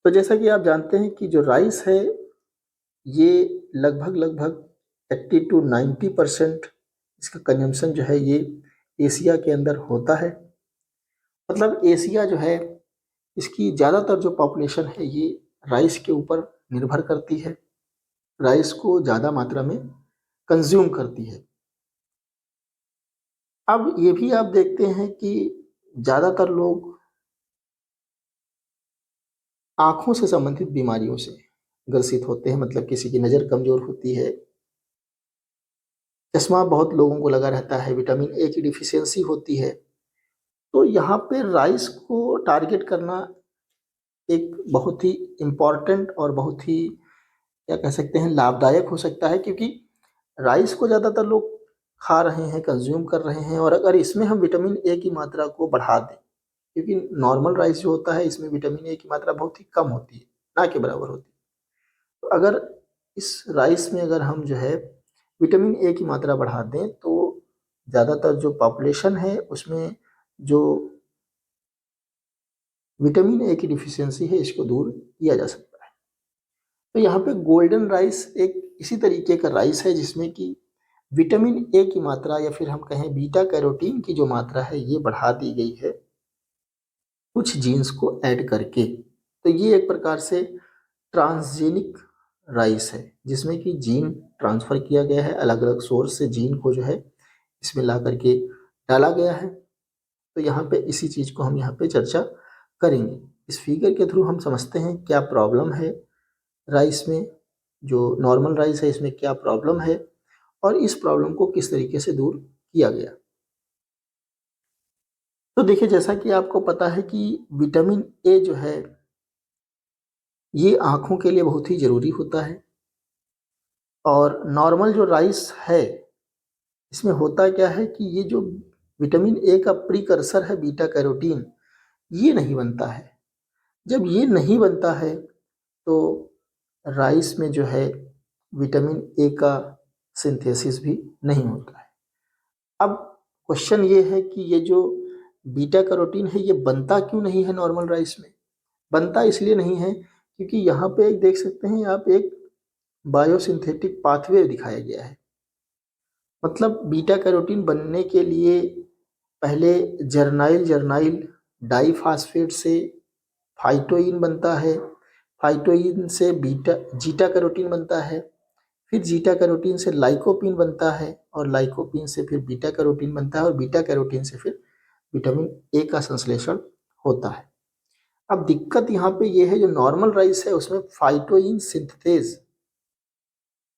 तो जैसा कि आप जानते हैं कि जो राइस है ये लगभग 80 to 90% इसका कंजम्पशन जो है ये एशिया के अंदर होता है। मतलब एशिया जो है इसकी ज़्यादातर जो पॉपुलेशन है ये राइस के ऊपर निर्भर करती है, राइस को ज़्यादा मात्रा में कंज्यूम करती है। अब ये भी आप देखते हैं कि ज़्यादातर लोग आँखों से संबंधित बीमारियों से ग्रसित होते हैं, मतलब किसी की नज़र कमज़ोर होती है, चश्मा बहुत लोगों को लगा रहता है, विटामिन ए की डिफिशियंसी होती है। तो यहाँ पे राइस को टारगेट करना एक बहुत ही इम्पोर्टेंट और बहुत ही क्या कह सकते हैं लाभदायक हो सकता है, क्योंकि राइस को ज़्यादातर लोग खा रहे हैं, कंज्यूम कर रहे हैं, और अगर इसमें हम विटामिन ए की मात्रा को बढ़ा दें, क्योंकि नॉर्मल राइस जो होता है इसमें विटामिन ए की मात्रा बहुत ही कम होती है, ना के बराबर होती है। तो अगर इस राइस में अगर हम जो है विटामिन ए की मात्रा बढ़ा दें तो ज़्यादातर जो पॉपुलेशन है उसमें जो विटामिन ए की डिफिशियंसी है इसको दूर किया जा सकता है। तो यहाँ पे गोल्डन राइस एक इसी तरीके का राइस है जिसमें कि विटामिन ए की मात्रा या फिर हम कहें बीटा कैरोटीन की जो मात्रा है ये बढ़ा दी गई है कुछ जीन्स को ऐड करके। तो ये एक प्रकार से ट्रांसजेनिक राइस है जिसमें कि जीन ट्रांसफ़र किया गया है, अलग अलग सोर्स से जीन को जो है इसमें ला करके डाला गया है। तो यहाँ पे इसी चीज़ को हम यहाँ पे चर्चा करेंगे। इस फिगर के थ्रू हम समझते हैं क्या प्रॉब्लम है राइस में, जो नॉर्मल राइस है इसमें क्या प्रॉब्लम है और इस प्रॉब्लम को किस तरीके से दूर किया गया। तो देखिए, जैसा कि आपको पता है कि विटामिन ए जो है ये आँखों के लिए बहुत ही ज़रूरी होता है, और नॉर्मल जो राइस है इसमें होता क्या है कि ये जो विटामिन ए का प्रीकर्सर है बीटा कैरोटीन, ये नहीं बनता है। जब ये नहीं बनता है तो राइस में जो है विटामिन ए का सिंथेसिस भी नहीं होता है। अब क्वेश्चन ये है कि ये जो बीटा कैरोटीन है ये बनता क्यों नहीं है नॉर्मल राइस में? बनता इसलिए नहीं है क्योंकि यहाँ पे एक देख सकते हैं आप, एक बायोसिंथेटिक पाथवे दिखाया गया है। मतलब बीटा कैरोटीन बनने के लिए पहले जर्नाइल जर्नाइल डाइफास्फेट से फाइटोइन बनता है, फाइटोइन से बीटा जीटा कैरोटीन बनता है, फिर जीटा कैरोटीन से लाइकोपीन बनता है, और लाइकोपीन से फिर बीटा कैरोटीन बनता है, और बीटा कैरोटीन से फिर विटामिन ए का संश्लेषण होता है। अब दिक्कत यहाँ पे ये है, जो नॉर्मल राइस है उसमें फाइटोइन सिंथेज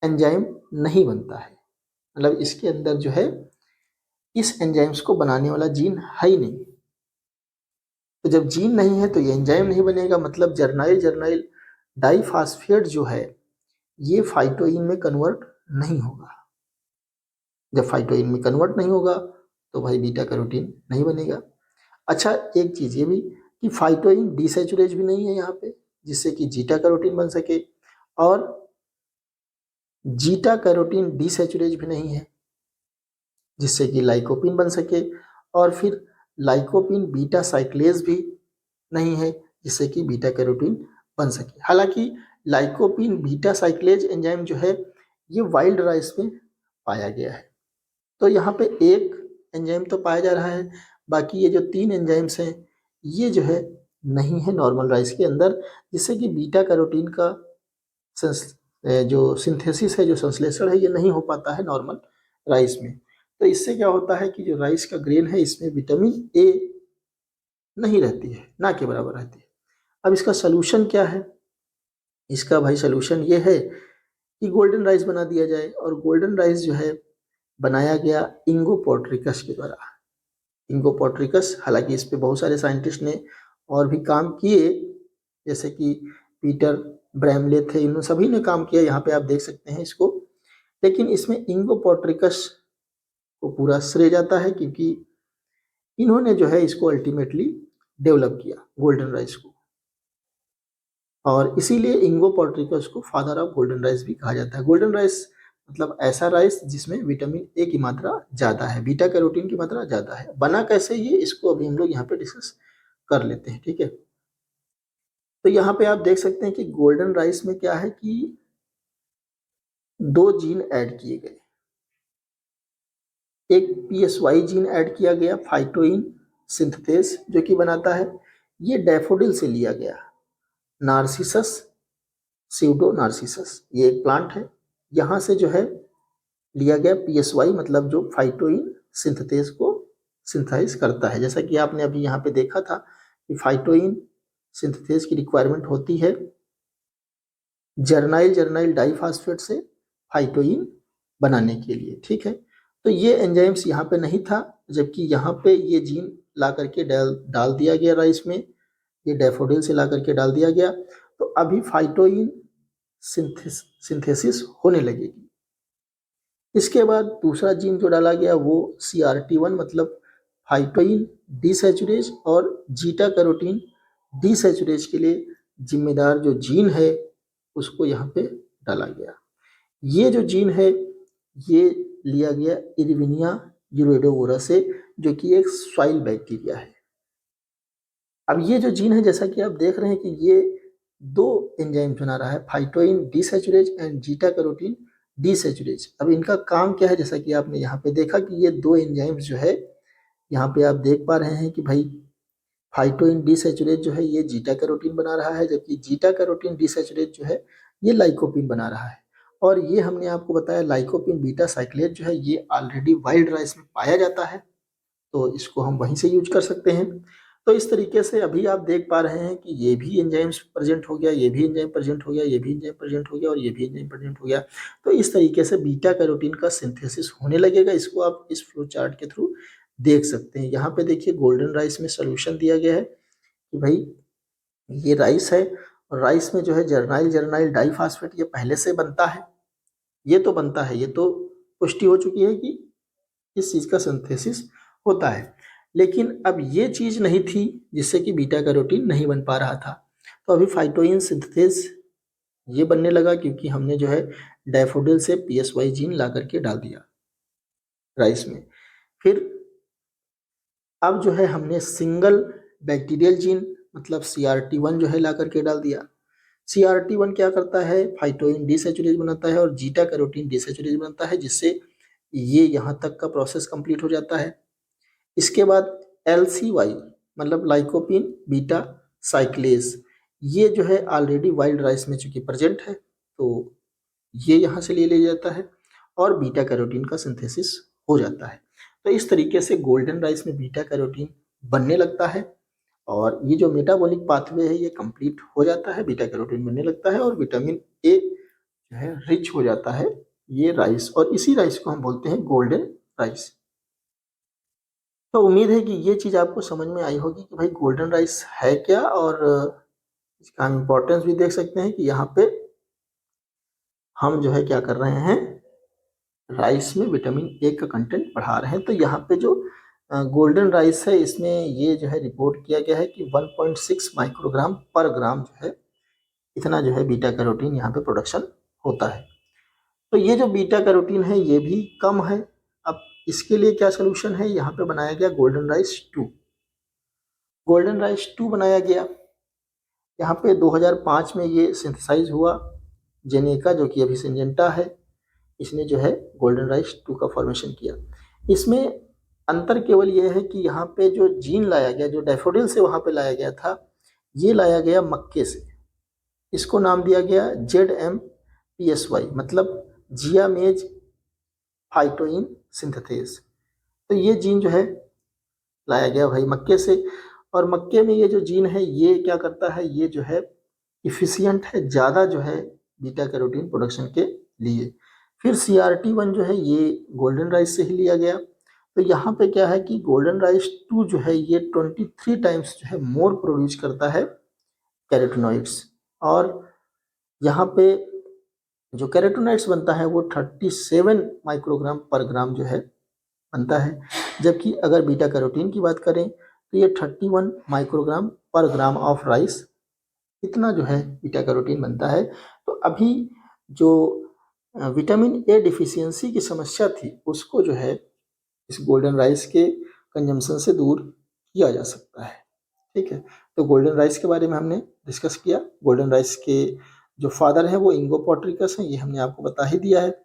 एंजाइम नहीं बनता है। मतलब इसके अंदर जो है इस एंजाइम्स को बनाने वाला जीन है ही नहीं। तो जब जीन नहीं है तो ये एंजाइम नहीं बनेगा, मतलब जर्नाइल जर्नाइल डाइफास्फेट जो है ये फाइटोइन में कन्वर्ट नहीं होगा। जब फाइटोइन में कन्वर्ट नहीं होगा तो भाई बीटा कैरोटीन नहीं बनेगा। अच्छा, एक चीज़ ये भी कि फाइटोइन डिसैचुरेज भी नहीं है यहाँ पे, जिससे कि जीटा कैरोटीन बन सके, और जीटा कैरोटीन डिसैचुरेज भी नहीं है जिससे कि लाइकोपिन बन सके, और फिर लाइकोपिन बीटा साइक्लेज भी नहीं है जिससे कि बीटा कैरोटीन बन सके। हालांकि लाइकोपिन बीटा साइक्लेज एंजाइम जो है ये वाइल्ड राइस में पाया गया है। तो यहाँ पे एक एंजाइम तो पाया जा रहा है, बाकी ये जो 3 एंजाइम्स हैं ये जो है नहीं है नॉर्मल राइस के अंदर, जिससे कि बीटा कैरोटीन का जो सिंथेसिस है, जो संश्लेषण है, ये नहीं हो पाता है नॉर्मल राइस में। तो इससे क्या होता है कि जो राइस का ग्रेन है इसमें विटामिन ए नहीं रहती है, ना के बराबर रहती है। अब इसका सलूशन क्या है? इसका भाई सलूशन ये है कि गोल्डन राइस बना दिया जाए, और गोल्डन राइस जो है बनाया गया इंगो पोर्ट्रिकस के द्वारा। इंगो पोर्ट्रिकस, हालांकि इस पे बहुत सारे साइंटिस्ट ने और भी काम किए, जैसे कि पीटर ब्रैमले थे, इन सभी ने काम किया, यहाँ पे आप देख सकते हैं इसको। लेकिन इसमें इंगो पोर्ट्रिकस को पूरा श्रेय जाता है क्योंकि इन्होंने जो है इसको अल्टीमेटली डेवलप किया गोल्डन राइस को, और इसीलिए इंगो पोर्ट्रिकस को फादर ऑफ गोल्डन राइस भी कहा जाता है। गोल्डन राइस मतलब ऐसा राइस जिसमें विटामिन ए की मात्रा ज़्यादा है, बीटा कैरोटीन की मात्रा ज़्यादा है। बना कैसे ये, इसको अभी हम लोग यहाँ पे डिस्कस कर लेते हैं, ठीक है। तो यहाँ पे आप देख सकते हैं कि गोल्डन राइस में क्या है कि 2 जीन ऐड किए गए। एक PSY जीन ऐड किया गया, फाइटोइन सिंथेस, जो कि बनाता है, ये डैफोडिल से लिया गया, नार्सिसस स्यूडो नार्सिसस, ये एक प्लांट है, यहाँ से जो है लिया गया PSY, मतलब जो फाइटोइन सिंथेस को सिंथेसाइज करता है। जैसा कि आपने अभी यहाँ पे देखा था कि फाइटोइन सिंथेस की रिक्वायरमेंट होती है जर्नाइल जर्नाइल डाइफास्फेट से फाइटोइन बनाने के लिए, ठीक है। तो ये एंजाइम्स यहाँ पे नहीं था, जबकि यहाँ पे ये जीन ला करके डाल दिया गया राइस में, ये डैफोडिल से ला करके डाल दिया गया, तो अभी फाइटोइन सिंथेसिस होने लगेगी। इसके बाद दूसरा जीन जो डाला गया वो CRT1, मतलब फाइटोइन डिसैचुरेज और जीटा कैरोटीन डिसैचुरेज के लिए जिम्मेदार जो जीन है उसको यहाँ पे डाला गया। ये जो जीन है ये लिया गया इरविनिया यूरेडोवोरा से, जो कि एक सॉइल बैक्टीरिया है। अब ये जो जीन है, जैसा कि आप देख रहे हैं कि ये 2 एंजाइम बना रहा है, फाइटोइन डिसैचुरेज एंड जीटा कैरोटीन डिसैचुरेज। अब इनका काम क्या है, जैसा कि आपने यहाँ पे देखा कि ये 2 एंजाइम्स जो है, यहाँ पे आप देख पा रहे हैं कि भाई फाइटोइन डिसैचुरेज जो है ये जीटा कैरोटीन बना रहा है, जबकि जीटा कैरोटीन डिसैचुरेज जो है ये लाइकोपिन बना रहा है। और ये हमने आपको बताया लाइकोपिन बीटा साइक्लेज जो है ये ऑलरेडी वाइल्ड राइस में पाया जाता है, तो इसको हम वहीं से यूज कर सकते हैं। तो इस तरीके से अभी आप देख पा रहे हैं कि ये भी एंजाइम्स प्रेजेंट हो गया, ये भी एंजाइम प्रेजेंट हो गया, ये भी एंजाइम प्रेजेंट हो गया और ये भी एंजाइम प्रेजेंट हो गया। तो इस तरीके से बीटा कैरोटीन का सिंथेसिस होने लगेगा। इसको आप इस फ्लो चार्ट के थ्रू देख सकते हैं। यहाँ पे देखिए गोल्डन राइस में सोल्यूशन दिया गया है कि भाई ये राइस है, और राइस में जो है जर्नाइल जर्नाइल डाइफास्फेट ये पहले से बनता है, ये तो बनता है, ये तो पुष्टि हो चुकी है कि इस चीज़ का सिंथेसिस होता है। लेकिन अब ये चीज़ नहीं थी जिससे कि बीटा कैरोटीन नहीं बन पा रहा था, तो अभी फाइटोइन सिंथेसिस ये बनने लगा, क्योंकि हमने जो है डैफोडिल से PSY जीन ला करके डाल दिया राइस में। फिर अब जो है हमने सिंगल बैक्टीरियल जीन मतलब CRT1 जो है ला करके डाल दिया। CRT1 क्या करता है, फाइटोइन डिसैचुरेज बनाता है और जीटा कैरोटीन डिसैचुरेज बनाता है, जिससे ये यहाँ तक का प्रोसेस कंप्लीट हो जाता है। इसके बाद LCY मतलब लाइकोपिन बीटा साइक्लेज, ये जो है ऑलरेडी वाइल्ड राइस में चूंकि प्रेजेंट है, तो ये यहाँ से ले लिया जाता है और बीटा कैरोटीन का सिंथेसिस हो जाता है। तो इस तरीके से गोल्डन राइस में बीटा कैरोटीन बनने लगता है और ये जो मेटाबॉलिक पाथवे है ये कंप्लीट हो जाता है, बीटा कैरोटीन बनने लगता है और विटामिन ए जो है रिच हो जाता है ये राइस, और इसी राइस को हम बोलते हैं गोल्डन राइस। तो उम्मीद है कि ये चीज़ आपको समझ में आई होगी कि भाई गोल्डन राइस है क्या, और इसका हम इम्पोर्टेंस भी देख सकते हैं कि यहाँ पे हम जो है क्या कर रहे हैं, राइस में विटामिन ए का कंटेंट बढ़ा रहे हैं। तो यहाँ पे जो गोल्डन राइस है इसमें ये जो है रिपोर्ट किया गया है कि 1.6 माइक्रोग्राम पर ग्राम जो है इतना जो है बीटा कैरोटीन यहाँ पे प्रोडक्शन होता है। तो ये जो बीटा कैरोटीन है ये भी कम है। अब इसके लिए क्या सोल्यूशन है, यहाँ पे बनाया गया गोल्डन राइस 2। गोल्डन राइस 2 बनाया गया, यहाँ पे 2005 में ये सिंथेसाइज हुआ। जेनेका जो कि अभी सिंजेंटा है, इसने जो है गोल्डन राइस 2 का फॉर्मेशन किया। इसमें अंतर केवल ये है कि यहाँ पे जो जीन लाया गया, जो डैफोडिल से वहाँ पे लाया गया था, ये लाया गया मक्के से। इसको नाम दिया गया ZMPSY मतलब जियामेज फाइटोइन सिंथेस। तो ये जीन जो है लाया गया भाई मक्के से, और मक्के में ये जो जीन है ये क्या करता है, ये जो है इफिशियंट है ज़्यादा जो है बीटा कैरोटीन प्रोडक्शन के लिए। फिर CRT1 जो है ये गोल्डन राइस से ही लिया गया। तो यहाँ पे क्या है कि गोल्डन राइस 2 जो है ये 23 टाइम्स जो है मोर प्रोड्यूस करता है कैरोटिनॉइड्स, और यहाँ पे जो कैरोटिनॉइड्स बनता है वो 37 माइक्रोग्राम पर ग्राम जो है बनता है, जबकि अगर बीटा कैरोटीन की बात करें तो ये 31 माइक्रोग्राम पर ग्राम ऑफ राइस इतना जो है बीटा कैरोटीन बनता है। तो अभी जो विटामिन ए डिफिशियंसी की समस्या थी उसको जो है इस गोल्डन राइस के कंजम्पशन से दूर किया जा सकता है। ठीक है। तो गोल्डन राइस के बारे में हमने डिस्कस किया। गोल्डन राइस के जो फादर हैं वो इंगो पोर्ट्रिकस हैं, ये हमने आपको बता ही दिया है।